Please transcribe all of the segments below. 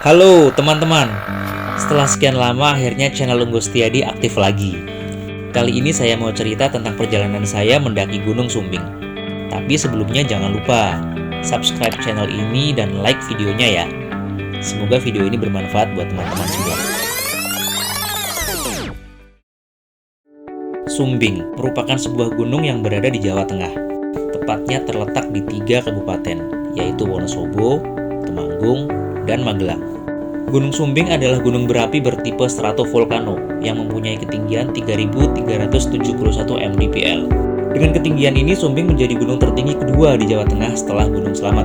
Halo teman-teman, setelah sekian lama akhirnya channel Unggo Setiadi aktif lagi. Kali ini saya mau cerita tentang perjalanan saya mendaki Gunung Sumbing. Tapi sebelumnya jangan lupa subscribe channel ini dan like videonya ya. Semoga video ini bermanfaat buat teman-teman semua. Sumbing merupakan sebuah gunung yang berada di Jawa Tengah. Tepatnya terletak di 3 kabupaten, yaitu Wonosobo, Temanggung, dan Magelang. Gunung Sumbing adalah gunung berapi bertipe stratovolcano yang mempunyai ketinggian 3.371 mdpl. Dengan ketinggian ini, Sumbing menjadi gunung tertinggi kedua di Jawa Tengah setelah Gunung Slamet.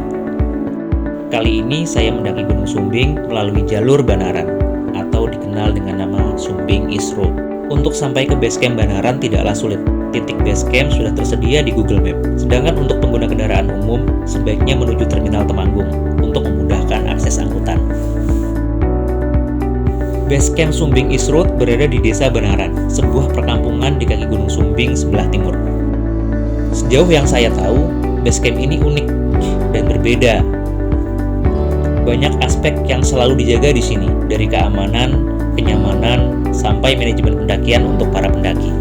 Kali ini saya mendaki Gunung Sumbing melalui jalur Banaran atau dikenal dengan nama Sumbing East Road. Untuk sampai ke base camp Banaran tidaklah sulit. Titik base camp sudah tersedia di Google Map. Sedangkan untuk pengguna kendaraan umum, sebaiknya menuju Terminal Temanggung untuk memudahkan akses angkutan. Base camp Sumbing East Road berada di Desa Banaran, sebuah perkampungan di kaki Gunung Sumbing sebelah timur. Sejauh yang saya tahu, base camp ini unik dan berbeda. Banyak aspek yang selalu dijaga di sini, dari keamanan, kenyamanan, sampai manajemen pendakian untuk para pendaki.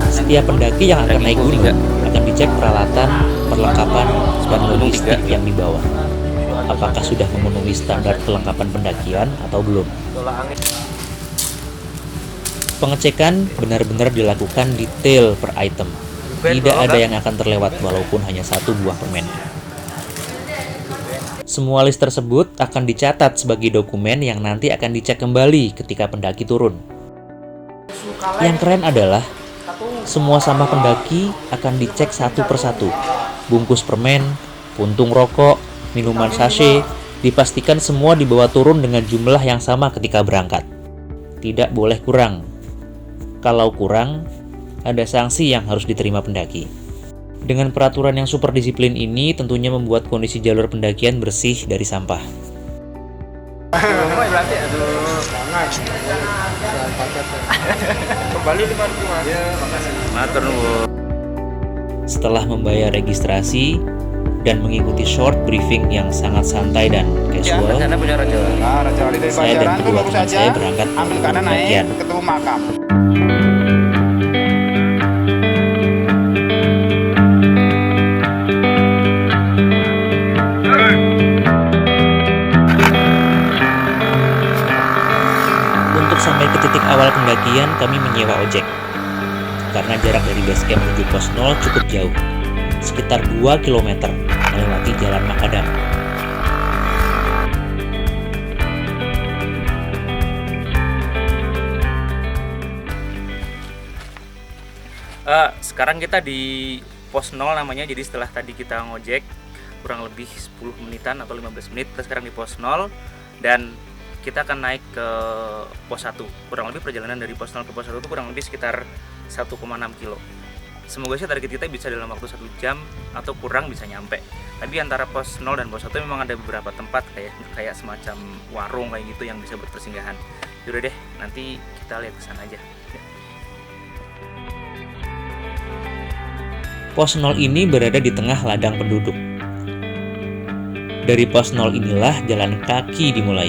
Setiap pendaki yang akan naik gunung akan dicek peralatan, perlengkapan, dan logistik yang dibawa. Apakah sudah memenuhi standar kelengkapan pendakian atau belum? Pengecekan benar-benar dilakukan detail per item. Tidak ada yang akan terlewat walaupun hanya satu buah permen. Semua list tersebut akan dicatat sebagai dokumen yang nanti akan dicek kembali ketika pendaki turun. Yang keren adalah semua sampah pendaki akan dicek satu persatu. Bungkus permen, puntung rokok, minuman sachet, dipastikan semua dibawa turun dengan jumlah yang sama ketika berangkat. Tidak boleh kurang. Kalau kurang, ada sanksi yang harus diterima pendaki. Dengan peraturan yang super disiplin ini tentunya membuat kondisi jalur pendakian bersih dari sampah. Setelah membayar registrasi dan mengikuti short briefing yang sangat santai dan casual, saya dan kedua teman saya berangkat ke pendakian. Untuk sampai ke titik awal pendakian, kami menyewa ojek. Karena jarak dari base camp menuju pos 0 cukup jauh, sekitar 2 km melewati jalan makadam. Sekarang kita di pos 0 namanya, jadi setelah tadi kita ngojek kurang lebih 10 menitan atau 15 menit, kita sekarang di pos 0 dan kita akan naik ke pos 1. Kurang lebih perjalanan dari pos 0 ke pos 1 itu kurang lebih sekitar 1,6 kilo. Semoga sih target kita bisa dalam waktu 1 jam atau kurang bisa nyampe. Tapi antara pos 0 dan pos 1 memang ada beberapa tempat kayak semacam warung kayak gitu yang bisa buat persinggahan. Yaudah deh, nanti kita lihat ke sana aja. Pos 0 ini berada di tengah ladang penduduk. Dari pos 0 inilah jalan kaki dimulai.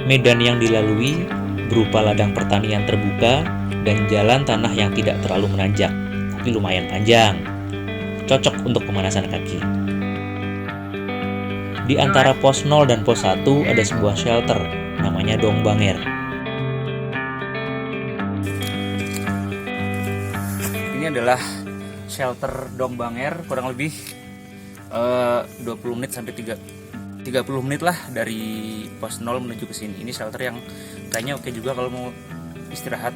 Medan yang dilalui berupa ladang pertanian terbuka dan jalan tanah yang tidak terlalu menanjak, tapi lumayan panjang. Cocok untuk pemanasan kaki. Di antara pos 0 dan pos 1 ada sebuah shelter, namanya Dong Banger. Ini adalah shelter Dong Banger, kurang lebih 20 menit sampai 30 menit lah dari pos 0 menuju ke sini. Ini shelter yang kayaknya oke juga kalau mau istirahat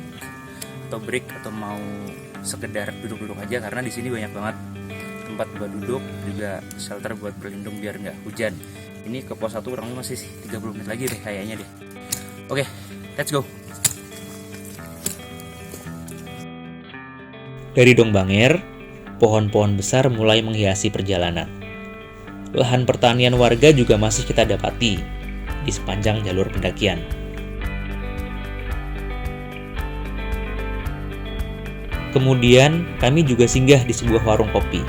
atau break atau mau sekedar duduk-duduk aja, karena di sini banyak banget tempat buat duduk, juga shelter buat berlindung biar nggak hujan. Ini ke pos 1 kurang lebih masih 30 menit lagi deh kayaknya deh. Oke, let's go. Dari Dong Banger, pohon-pohon besar mulai menghiasi perjalanan. Lahan pertanian warga juga masih kita dapati di sepanjang jalur pendakian. Kemudian kami juga singgah di sebuah warung kopi.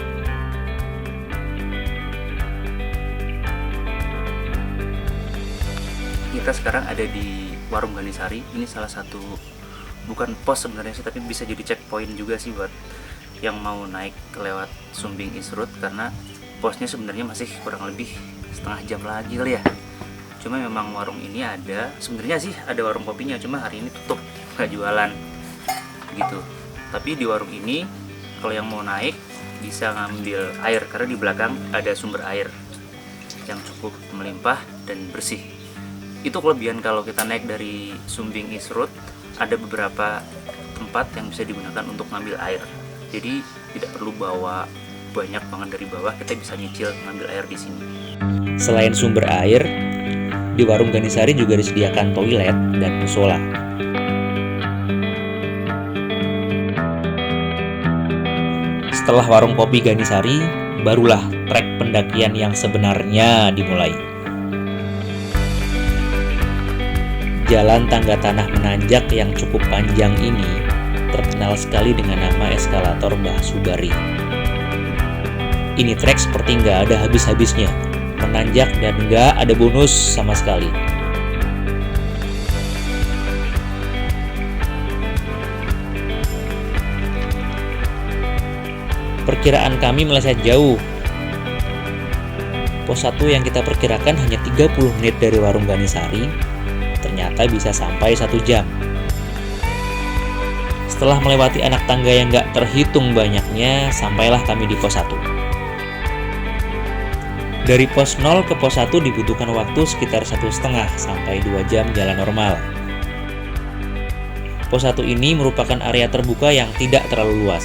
Kita sekarang ada di Warung Ganisari. Ini salah satu, bukan pos sebenarnya sih, tapi bisa jadi checkpoint juga sih buat yang mau naik lewat Sumbing East Road, karena posnya sebenarnya masih kurang lebih setengah jam lagi kali ya. Cuma memang warung ini ada, sebenarnya sih ada warung kopinya, cuma hari ini tutup, nggak jualan gitu. Tapi di warung ini kalau yang mau naik bisa ngambil air, karena di belakang ada sumber air yang cukup melimpah dan bersih. Itu kelebihan kalau kita naik dari Sumbing East Road, ada beberapa tempat yang bisa digunakan untuk ngambil air. Jadi tidak perlu bawa banyak banget dari bawah, kita bisa nyicil ngambil air di sini. Selain sumber air, di warung Ganisari juga disediakan toilet dan musola. Setelah warung kopi Ganisari, barulah trek pendakian yang sebenarnya dimulai. Jalan tangga tanah menanjak yang cukup panjang ini terkenal sekali dengan nama eskalator Mbah Subari. Ini trek seperti nggak ada habis-habisnya, menanjak dan nggak ada bonus sama sekali. Perkiraan kami meleset jauh. Pos 1 yang kita perkirakan hanya 30 menit dari warung Ganisari, ternyata bisa sampai 1 jam. Setelah melewati anak tangga yang gak terhitung banyaknya, sampailah kami di pos 1. Dari pos 0 ke pos 1 dibutuhkan waktu sekitar 1,5 sampai 2 jam jalan normal. Pos 1 ini merupakan area terbuka yang tidak terlalu luas.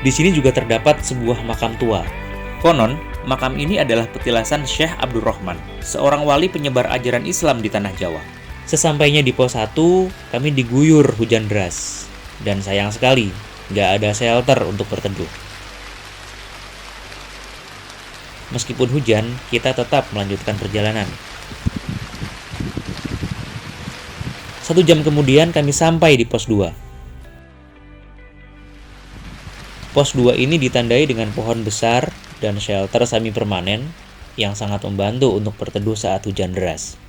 Di sini juga terdapat sebuah makam tua. Konon, makam ini adalah petilasan Syekh Abdurrahman, seorang wali penyebar ajaran Islam di tanah Jawa. Sesampainya di pos 1, kami diguyur hujan deras. Dan sayang sekali, nggak ada shelter untuk berteduh. Meskipun hujan, kita tetap melanjutkan perjalanan. 1 jam kemudian kami sampai di pos 2. Pos 2 ini ditandai dengan pohon besar dan shelter semi permanen yang sangat membantu untuk berteduh saat hujan deras.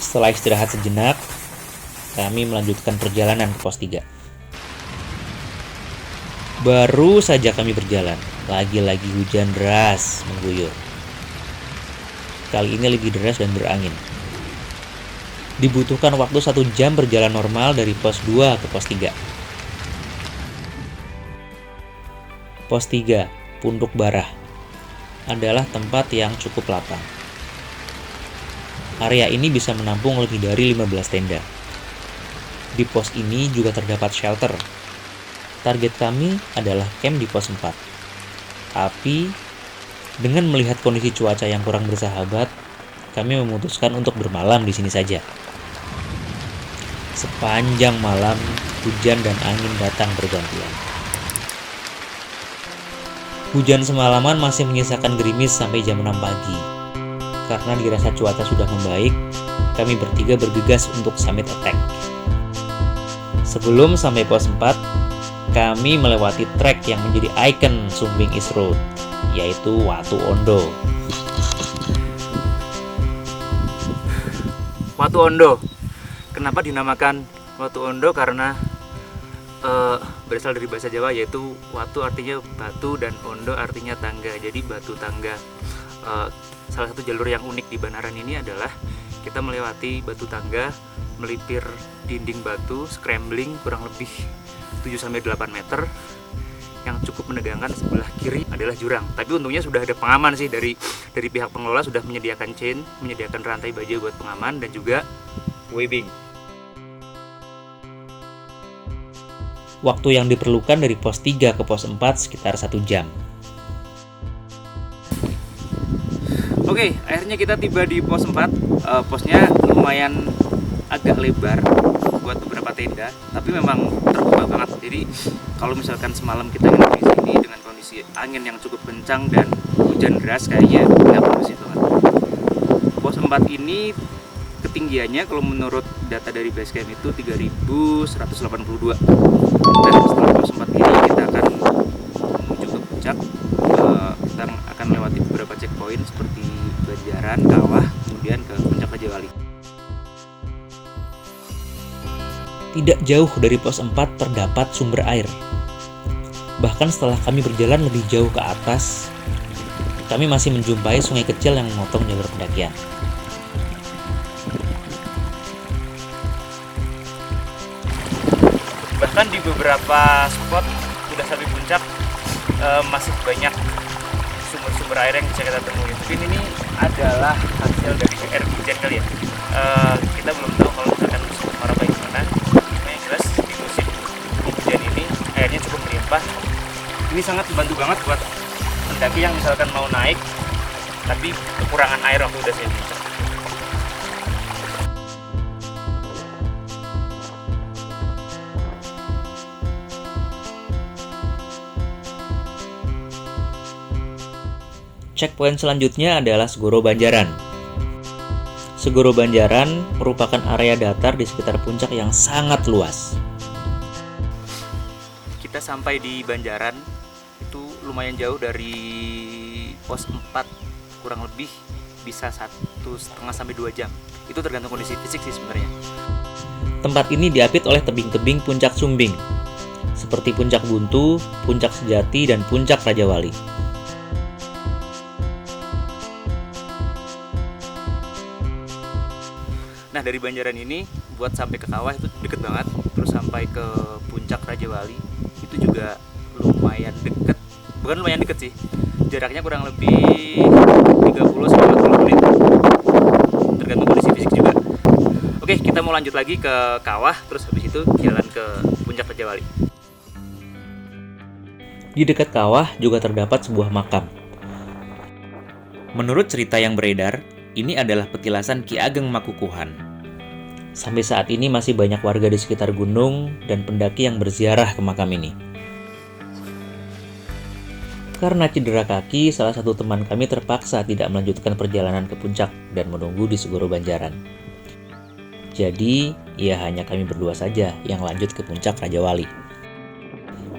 Setelah istirahat sejenak, kami melanjutkan perjalanan ke pos 3. Baru saja kami berjalan, lagi-lagi hujan deras mengguyur. Kali ini lebih deras dan berangin. Dibutuhkan waktu 1 jam berjalan normal dari pos 2 ke pos 3. Pos 3, Punduk Barah, adalah tempat yang cukup lapang. Area ini bisa menampung lebih dari 15 tenda. Di pos ini juga terdapat shelter. Target kami adalah camp di pos 4. Tapi, dengan melihat kondisi cuaca yang kurang bersahabat, kami memutuskan untuk bermalam di sini saja. Sepanjang malam, hujan dan angin datang bergantian. Hujan semalaman masih menyisakan gerimis sampai jam 6 pagi. Karena dirasa cuaca sudah membaik, kami bertiga bergegas untuk summit attack. Sebelum sampai pos 4, kami melewati trek yang menjadi ikon Sumbing East Road, yaitu Watu Ondo. Watu Ondo. Kenapa dinamakan Watu Ondo? Karena berasal dari bahasa Jawa, yaitu watu artinya batu dan ondo artinya tangga. Jadi batu tangga. Salah satu jalur yang unik di Banaran ini adalah kita melewati batu tangga, melipir dinding batu, scrambling kurang lebih 7-8 meter yang cukup menegangkan. Sebelah kiri adalah jurang. Tapi untungnya sudah ada pengaman sih dari pihak pengelola, sudah menyediakan chain, menyediakan rantai baja buat pengaman dan juga webbing. Waktu yang diperlukan dari pos 3 ke pos 4 sekitar 1 jam. Oke, akhirnya kita tiba di pos 4. Posnya lumayan agak lebar buat beberapa tenda, tapi memang terbuka banget. Jadi kalau misalkan semalam kita nginep di sini dengan kondisi angin yang cukup kencang dan hujan deras, kayaknya nggak kondusif banget. Pos 4 ini ketinggiannya kalau menurut data dari Basecamp itu 3182. Dan setelah pos 4 ini kita akan menuju ke puncak. Kita akan melewati beberapa checkpoint seperti Banjaran, Kawah, kemudian ke Puncak Rajawali. Tidak jauh dari pos 4 terdapat sumber air. Bahkan setelah kami berjalan lebih jauh ke atas, kami masih menjumpai sungai kecil yang memotong jalur pendakian. Bahkan di beberapa spot udah sampai puncak masih banyak sumber-sumber air yang bisa kita temui. Mungkin ini adalah hasil dari air hujan kali ya. Kita belum tahu kalau misalkan musim kemarau kayak gimana. Yang jelas di musim hujan ini airnya cukup melimpah. Ini sangat membantu banget buat pendaki yang misalkan mau naik tapi kekurangan air waktu udah sampai puncak. Checkpoint selanjutnya adalah Segoro Banjaran. Segoro Banjaran merupakan area datar di sekitar puncak yang sangat luas. Kita sampai di Banjaran itu lumayan jauh dari pos 4, kurang lebih bisa 1,5 sampai 2 jam. Itu tergantung kondisi fisik sih sebenarnya. Tempat ini diapit oleh tebing-tebing puncak Sumbing, seperti Puncak Buntu, Puncak Sejati, dan Puncak Rajawali. Nah, dari Banjaran ini buat sampai ke Kawah itu deket banget. Terus sampai ke Puncak Rajawali itu juga lumayan deket. Bukan lumayan deket sih, jaraknya kurang lebih 30 sampai 40 menit. Tergantung kondisi fisik juga. Oke, kita mau lanjut lagi ke Kawah. Terus habis itu jalan ke Puncak Rajawali. Di dekat Kawah juga terdapat sebuah makam. Menurut cerita yang beredar, ini adalah petilasan Ki Ageng Makukuhan. Sampai saat ini masih banyak warga di sekitar gunung dan pendaki yang berziarah ke makam ini. Karena cedera kaki, salah satu teman kami terpaksa tidak melanjutkan perjalanan ke puncak dan menunggu di Segoro Banjaran. Jadi, ya hanya kami berdua saja yang lanjut ke Puncak Rajawali.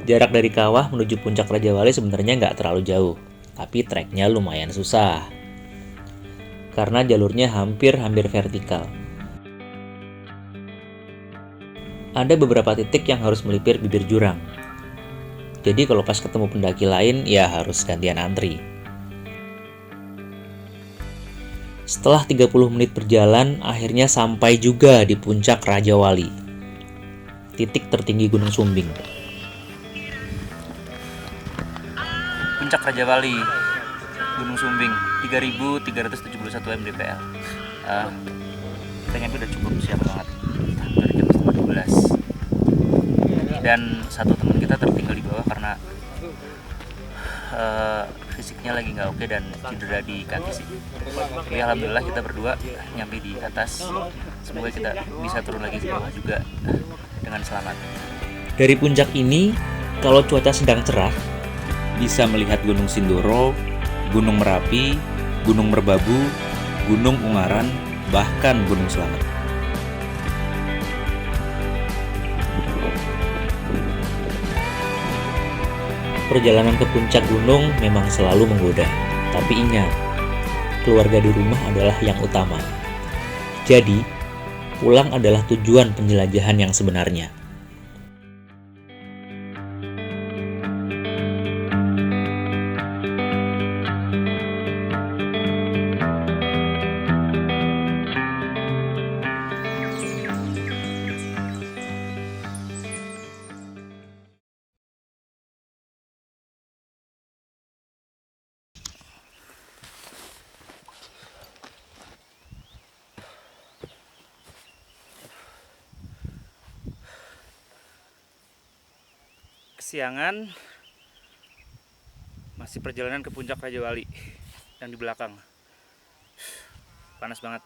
Jarak dari Kawah menuju Puncak Rajawali sebenarnya nggak terlalu jauh, tapi treknya lumayan susah. Karena jalurnya hampir vertikal. Ada beberapa titik yang harus melipir bibir jurang. Jadi kalau pas ketemu pendaki lain, ya harus gantian antri. Setelah 30 menit berjalan, akhirnya sampai juga di Puncak Rajawali, titik tertinggi Gunung Sumbing. Puncak Rajawali, Gunung Sumbing, 3.371 mdpl. Kita nyampe udah cukup siang banget, dari jam 12. Dan satu teman kita tertinggal di bawah karena fisiknya lagi nggak oke dan cedera di kaki sih. Tapi alhamdulillah kita berdua nyampe di atas. Semoga kita bisa turun lagi ke bawah juga dengan selamat. Dari puncak ini, kalau cuaca sedang cerah, bisa melihat Gunung Sindoro, Gunung Merapi, Gunung Merbabu, Gunung Ungaran, bahkan Gunung Slamet. Perjalanan ke puncak gunung memang selalu menggoda, tapi ingat, keluarga di rumah adalah yang utama. Jadi, pulang adalah tujuan penjelajahan yang sebenarnya. Kesiangan, masih perjalanan ke Puncak Rajawali yang di belakang. Panas banget.